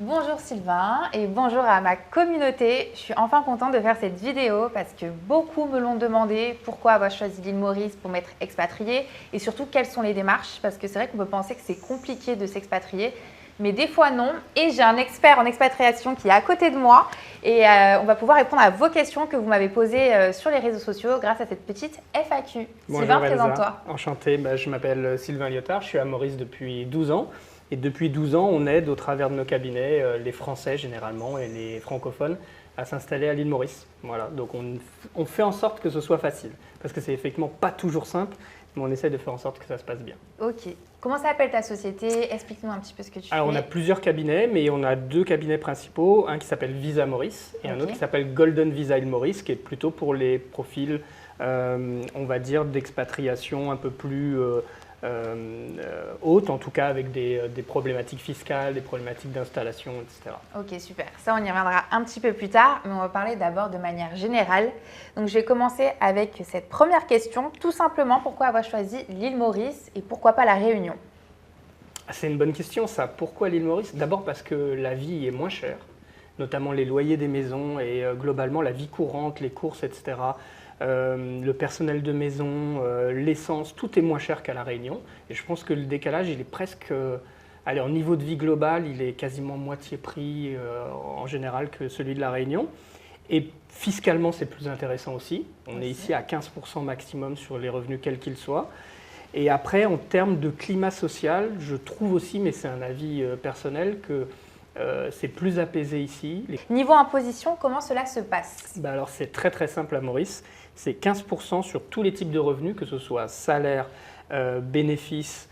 Bonjour Sylvain et bonjour à ma communauté. Je suis enfin contente de faire cette vidéo parce que beaucoup me l'ont demandé pourquoi avoir choisi l'île Maurice pour m'être expatriée et surtout quelles sont les démarches parce que c'est vrai qu'on peut penser que c'est compliqué de s'expatrier mais des fois non. Et j'ai un expert en expatriation qui est à côté de moi et on va pouvoir répondre à vos questions que vous m'avez posées sur les réseaux sociaux grâce à cette petite FAQ. Bonjour Sylvain, Elsa, présente-toi. enchanté, je m'appelle Sylvain Lyotard, je suis à Maurice depuis 12 ans. Et depuis 12 ans, on aide au travers de nos cabinets les Français généralement et les francophones à s'installer à l'île Maurice. Voilà, donc on fait en sorte que ce soit facile, parce que c'est effectivement pas toujours simple, mais on essaie de faire en sorte que ça se passe bien. Ok. Comment s'appelle ta société? Explique-nous un petit peu ce que tu Alors fais. on a plusieurs cabinets, mais on a deux cabinets principaux, un qui s'appelle Visa Maurice et un autre qui s'appelle Golden Visa île Maurice, qui est plutôt pour les profils, on va dire, d'expatriation un peu plus haute, en tout cas avec des problématiques fiscales, des problématiques d'installation, etc. Ok, super. Ça, on y reviendra un petit peu plus tard, mais on va parler d'abord de manière générale. Donc, je vais commencer avec cette première question. Tout simplement, pourquoi avoir choisi l'île Maurice et pourquoi pas la Réunion? C'est une bonne question, ça. Pourquoi l'île Maurice? D'abord parce que la vie est moins chère, notamment les loyers des maisons et globalement la vie courante, les courses, etc. Le personnel de maison, l'essence, tout est moins cher qu'à La Réunion. Et je pense que le décalage, il est presque... allez, en niveau de vie global, il est quasiment moitié prix en général que celui de La Réunion. Et fiscalement, c'est plus intéressant aussi. On est ici à 15% maximum sur les revenus, quels qu'ils soient. Et après, en termes de climat social, je trouve aussi, mais c'est un avis personnel, que c'est plus apaisé ici. Niveau imposition, comment cela se passe? Alors, c'est très très simple à Maurice. C'est 15% sur tous les types de revenus, que ce soit salaire, bénéfices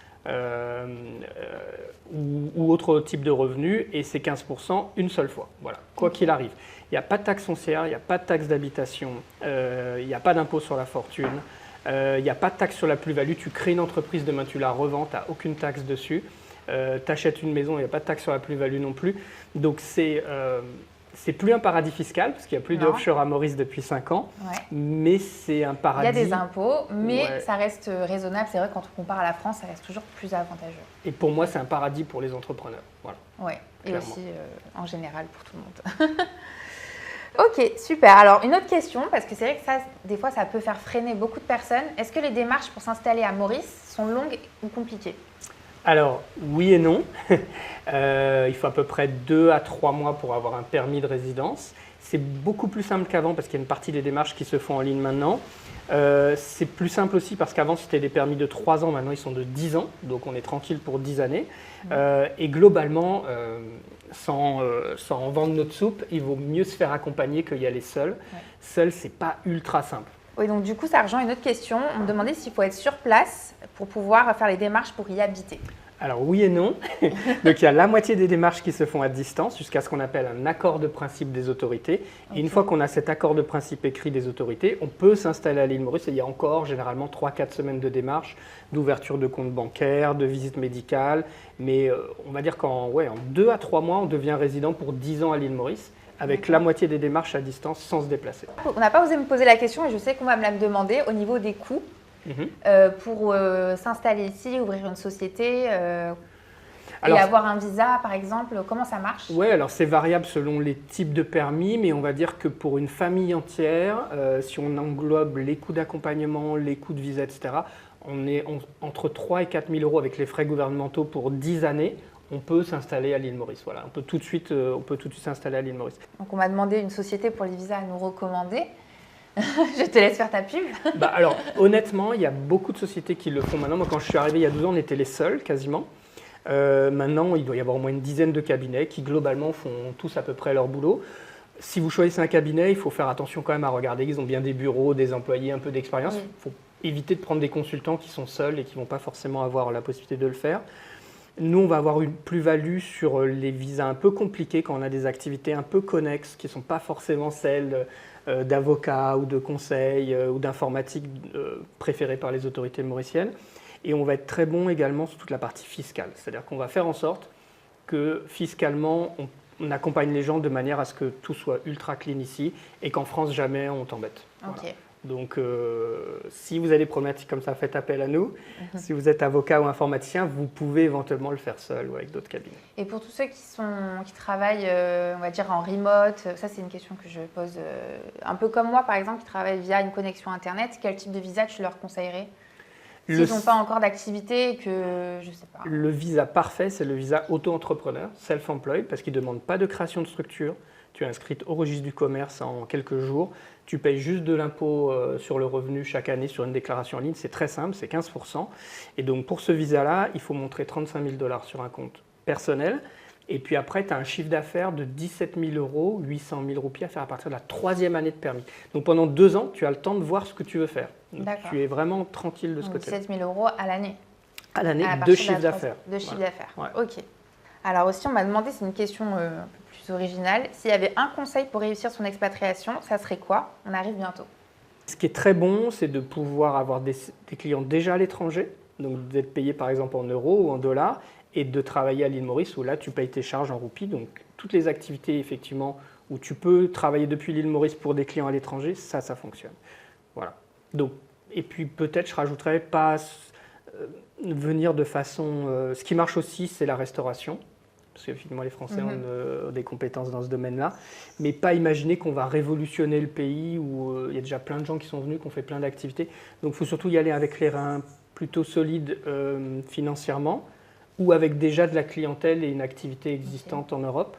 ou autre type de revenus. Et c'est 15% une seule fois. Voilà, quoi qu'il arrive. Il n'y a pas de taxe foncière, il n'y a pas de taxe d'habitation, il n'y a pas d'impôt sur la fortune. Il n'y a pas de taxe sur la plus-value. Tu crées une entreprise, demain tu la revends, tu n'as aucune taxe dessus. Tu achètes une maison, il n'y a pas de taxe sur la plus-value non plus. Donc c'est plus un paradis fiscal, parce qu'il n'y a plus d'offshore à Maurice depuis 5 ans, mais c'est un paradis. Il y a des impôts, mais ça reste raisonnable. C'est vrai, quand on compare à la France, ça reste toujours plus avantageux. Et pour moi, c'est un paradis pour les entrepreneurs. Voilà. Oui, et aussi en général pour tout le monde. Ok, super. Alors, une autre question, parce que c'est vrai que ça, des fois, ça peut faire freiner beaucoup de personnes. Est-ce que les démarches pour s'installer à Maurice sont longues ou compliquées? Alors, oui et non. Il faut à peu près 2 à 3 mois pour avoir un permis de résidence. C'est beaucoup plus simple qu'avant parce qu'il y a une partie des démarches qui se font en ligne maintenant. C'est plus simple aussi parce qu'avant, c'était des permis de 3 ans. Maintenant, ils sont de 10 ans. Donc, on est tranquille pour 10 années. Et globalement, sans en vendre notre soupe, il vaut mieux se faire accompagner qu'y aller seul. Seul, c'est pas ultra simple. Oui, donc du coup, ça rejoint une autre question. On me demandait s'il faut être sur place pour pouvoir faire les démarches pour y habiter. Alors oui et non. Donc il y a la moitié des démarches qui se font à distance jusqu'à ce qu'on appelle un accord de principe des autorités. Et une fois qu'on a cet accord de principe écrit des autorités, on peut s'installer à l'île Maurice. Et il y a encore généralement 3-4 semaines de démarches, d'ouverture de compte bancaire, de visite médicale. Mais on va dire qu'en 2 à 3 mois, on devient résident pour 10 ans à l'île Maurice, avec la moitié des démarches à distance sans se déplacer. On n'a pas osé me poser la question et je sais qu'on va me la demander au niveau des coûts. Pour s'installer ici, ouvrir une société et avoir un visa, par exemple, comment ça marche? Oui, alors c'est variable selon les types de permis, mais on va dire que pour une famille entière, si on englobe les coûts d'accompagnement, les coûts de visa, etc., on est entre 3 et 4 000 euros avec les frais gouvernementaux pour 10 années. On peut s'installer à l'île Maurice. Voilà, on peut tout de suite s'installer à l'île Maurice. Donc on m'a demandé une société pour les visas à nous recommander. Je te laisse faire ta pub. Alors, honnêtement, il y a beaucoup de sociétés qui le font maintenant. Moi, quand je suis arrivé il y a 12 ans, on était les seuls quasiment. Maintenant, il doit y avoir au moins une dizaine de cabinets qui, globalement, font tous à peu près leur boulot. Si vous choisissez un cabinet, il faut faire attention quand même à regarder. Ils ont bien des bureaux, des employés, un peu d'expérience. Il faut éviter de prendre des consultants qui sont seuls et qui ne vont pas forcément avoir la possibilité de le faire. Nous, on va avoir une plus-value sur les visas un peu compliqués quand on a des activités un peu connexes qui ne sont pas forcément celles d'avocats ou de conseil ou d'informatique préférées par les autorités mauriciennes. Et on va être très bon également sur toute la partie fiscale. C'est-à-dire qu'on va faire en sorte que fiscalement, on accompagne les gens de manière à ce que tout soit ultra clean ici et qu'en France, jamais on t'embête. Okay. Voilà. Donc, si vous avez des problématiques comme ça, faites appel à nous. Si vous êtes avocat ou informaticien, vous pouvez éventuellement le faire seul ou avec d'autres cabinets. Et pour tous ceux qui travaillent, on va dire, en remote, ça c'est une question que je pose un peu comme moi, par exemple, qui travaillent via une connexion Internet, quel type de visa tu leur conseillerais? S'ils n'ont pas encore d'activité et que, je ne sais pas. Le visa parfait, c'est le visa auto-entrepreneur, self-employed, parce qu'il ne demande pas de création de structure. Tu es inscrite au registre du commerce en quelques jours. Tu payes juste de l'impôt sur le revenu chaque année sur une déclaration en ligne. C'est très simple, c'est 15%. Et donc pour ce visa-là, il faut montrer 35 000 $ sur un compte personnel. Et puis après, tu as un chiffre d'affaires de 17 000 €, 800 000 roupies à faire à partir de la 3e année de permis. Donc pendant 2 ans, tu as le temps de voir ce que tu veux faire. Donc, tu es vraiment tranquille de ce côté-là. 17 000 € à l'année. À l'année, de chiffre d'affaires. De chiffre d'affaires, Ouais. ok. Alors aussi, on m'a demandé, c'est une question un peu plus originale, s'il y avait un conseil pour réussir son expatriation, ça serait quoi? On arrive bientôt. Ce qui est très bon, c'est de pouvoir avoir des clients déjà à l'étranger, donc d'être payé par exemple en euros ou en dollars, et de travailler à l'île Maurice où là tu payes tes charges en roupies. Donc toutes les activités effectivement où tu peux travailler depuis l'île Maurice pour des clients à l'étranger, ça fonctionne. Voilà. Donc, et puis peut-être je rajouterais pas venir de façon... ce qui marche aussi, c'est la restauration. Parce que finalement les Français ont des compétences dans ce domaine-là, mais pas imaginer qu'on va révolutionner le pays où il y a déjà plein de gens qui sont venus, qui ont fait plein d'activités. Donc il faut surtout y aller avec les reins plutôt solides financièrement, ou avec déjà de la clientèle et une activité existante en Europe,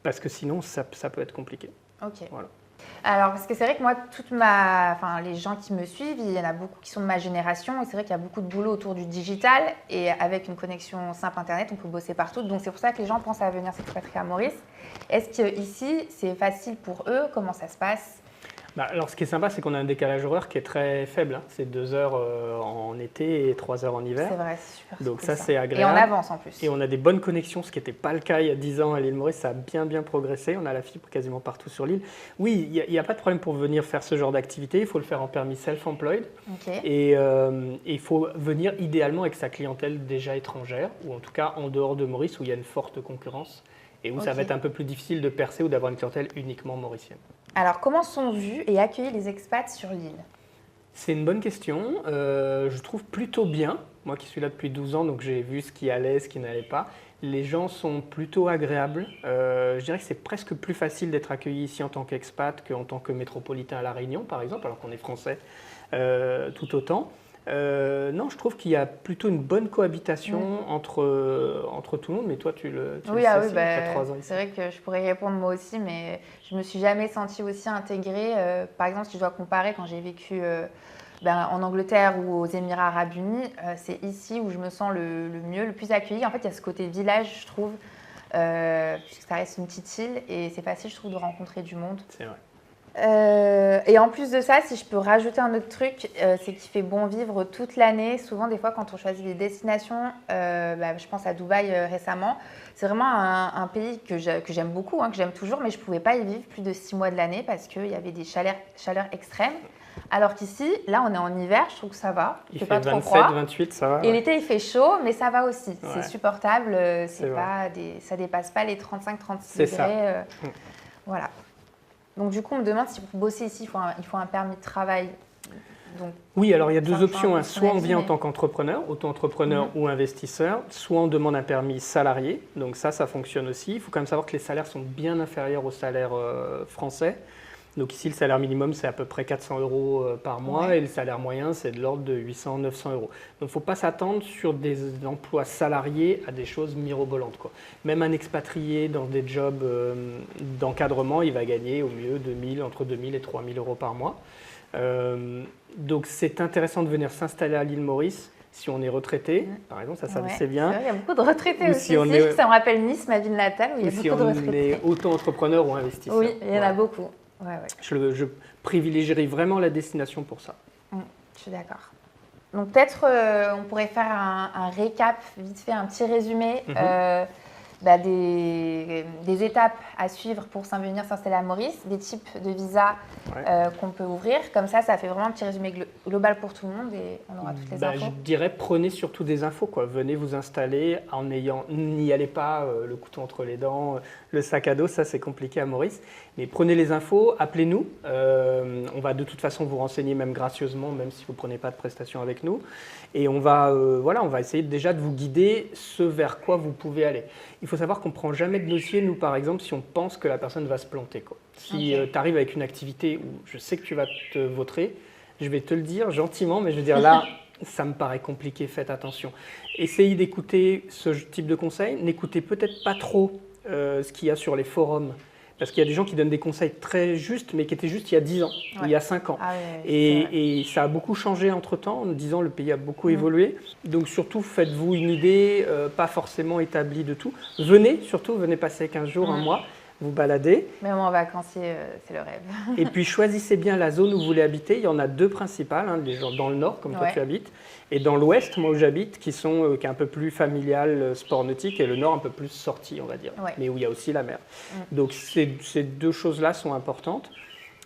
parce que sinon ça peut être compliqué. Ok. Voilà. Alors, parce que c'est vrai que moi, les gens qui me suivent, il y en a beaucoup qui sont de ma génération, et c'est vrai qu'il y a beaucoup de boulot autour du digital, et avec une connexion simple Internet, on peut bosser partout. Donc, c'est pour ça que les gens pensent à venir s'expatrier à Maurice. Est-ce qu'ici, c'est facile pour eux? Comment ça se passe? Alors, ce qui est sympa, c'est qu'on a un décalage horaire qui est très faible. Hein. C'est 2 heures en été et 3 heures en hiver. C'est vrai, c'est super. Donc cool, ça, c'est agréable. Et on avance en plus. Et on a des bonnes connexions, ce qui n'était pas le cas il y a 10 ans à l'île Maurice. Ça a bien progressé. On a la fibre quasiment partout sur l'île. Oui, il n'y a pas de problème pour venir faire ce genre d'activité. Il faut le faire en permis self-employed. Okay. Et il faut venir idéalement avec sa clientèle déjà étrangère, ou en tout cas en dehors de Maurice, où il y a une forte concurrence. Et où ça va être un peu plus difficile de percer ou d'avoir une clientèle uniquement mauricienne. Alors, comment sont vus et accueillis les expats sur l'île? C'est une bonne question. Je trouve plutôt bien. Moi qui suis là depuis 12 ans, donc j'ai vu ce qui allait, ce qui n'allait pas. Les gens sont plutôt agréables. Je dirais que c'est presque plus facile d'être accueilli ici en tant qu'expat qu'en tant que métropolitain à La Réunion, par exemple, alors qu'on est français tout autant. Non, je trouve qu'il y a plutôt une bonne cohabitation entre tout le monde, mais toi tu le sais, il y a 3 ans ici. C'est vrai que je pourrais y répondre moi aussi, mais je ne me suis jamais sentie aussi intégrée. Par exemple, si je dois comparer quand j'ai vécu en Angleterre ou aux Émirats Arabes Unis, c'est ici où je me sens le mieux, le plus accueillie. En fait, il y a ce côté village, je trouve, puisque ça reste une petite île et c'est facile, je trouve, de rencontrer du monde. C'est vrai. Et en plus de ça, si je peux rajouter un autre truc, c'est qu'il fait bon vivre toute l'année. Souvent, des fois, quand on choisit des destinations, je pense à Dubaï récemment, c'est vraiment un pays que j'aime beaucoup, que j'aime toujours, mais je ne pouvais pas y vivre plus de 6 mois de l'année parce qu'il y avait des chaleurs extrêmes. Alors qu'ici, là, on est en hiver, je trouve que ça va. Il fait pas trop 27, froid. 28, ça va. Et l'été, il fait chaud, mais ça va aussi. Ouais. C'est supportable, ça dépasse pas les 35-36 degrés. Voilà. Donc du coup, on me demande si pour bosser ici, il faut un permis de travail. Donc, oui, alors il y a 2 options. Soit on vient en tant qu'entrepreneur, auto-entrepreneur ou investisseur, soit on demande un permis salarié. Donc ça fonctionne aussi. Il faut quand même savoir que les salaires sont bien inférieurs aux salaires français. Donc ici, le salaire minimum, c'est à peu près 400 € par mois et le salaire moyen, c'est de l'ordre de 800-900 €. Donc il ne faut pas s'attendre sur des emplois salariés à des choses mirobolantes, quoi. Même un expatrié dans des jobs d'encadrement, il va gagner au mieux entre 2000 et 3000 € par mois. Donc c'est intéressant de venir s'installer à l'île Maurice. Si on est retraité, par exemple, ça c'est bien. Il y a beaucoup de retraités aussi. Si ça me rappelle Nice, ma ville natale, où il y a beaucoup de retraités. Si on est auto-entrepreneur ou investisseur. Oui, il y en a beaucoup. Ouais. Je privilégierais vraiment la destination pour ça. Je suis d'accord. Donc peut-être on pourrait faire un récap, vite fait, un petit résumé. des étapes à suivre pour venir s'installer à Maurice, des types de visas qu'on peut ouvrir. Comme ça fait vraiment un petit résumé global pour tout le monde et on aura toutes les infos. Je dirais, prenez surtout des infos, quoi. Venez vous installer n'y allez pas le couteau entre les dents, le sac à dos, ça c'est compliqué à Maurice. Mais prenez les infos, appelez-nous. On va de toute façon vous renseigner même gracieusement, même si vous ne prenez pas de prestations avec nous. Et on va essayer déjà de vous guider ce vers quoi vous pouvez aller. Il faut savoir qu'on ne prend jamais de dossier, nous par exemple, si on pense que la personne va se planter, quoi. Si tu arrives avec une activité où je sais que tu vas te vautrer, je vais te le dire gentiment, mais je veux dire là, ça me paraît compliqué, faites attention. Essayez d'écouter ce type de conseils. N'écoutez peut-être pas trop ce qu'il y a sur les forums. Parce qu'il y a des gens qui donnent des conseils très justes, mais qui étaient justes il y a 10 ans, ou il y a 5 ans. Et ça a beaucoup changé entre-temps. En 10 ans, le pays a beaucoup évolué. Donc surtout, faites-vous une idée, pas forcément établie de tout. Venez passer 15 jours, un mois, vous balader. Même en vacancier, c'est le rêve. Et puis choisissez bien la zone où vous voulez habiter. Il y en a 2 principales, des gens dans le nord, comme toi tu habites, et dans l'ouest, moi où j'habite, qui est un peu plus familial, sport nautique, et le nord un peu plus sorti, on va dire, mais où il y a aussi la mer. Donc ces 2 choses-là sont importantes.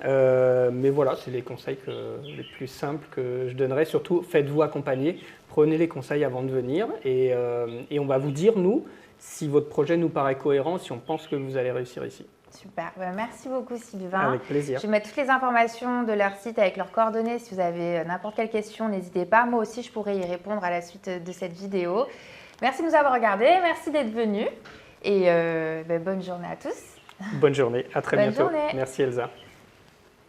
Mais voilà, c'est les conseils les plus simples que je donnerais. Surtout, faites-vous accompagner, prenez les conseils avant de venir, et on va vous dire, nous, si votre projet nous paraît cohérent, si on pense que vous allez réussir ici. Super, merci beaucoup Sylvain. Avec plaisir. Je vais mettre toutes les informations de leur site avec leurs coordonnées. Si vous avez n'importe quelle question, n'hésitez pas. Moi aussi, je pourrais y répondre à la suite de cette vidéo. Merci de nous avoir regardés, merci d'être venus et bonne journée à tous. Bonne journée, à très bientôt. Journée. Merci Elsa.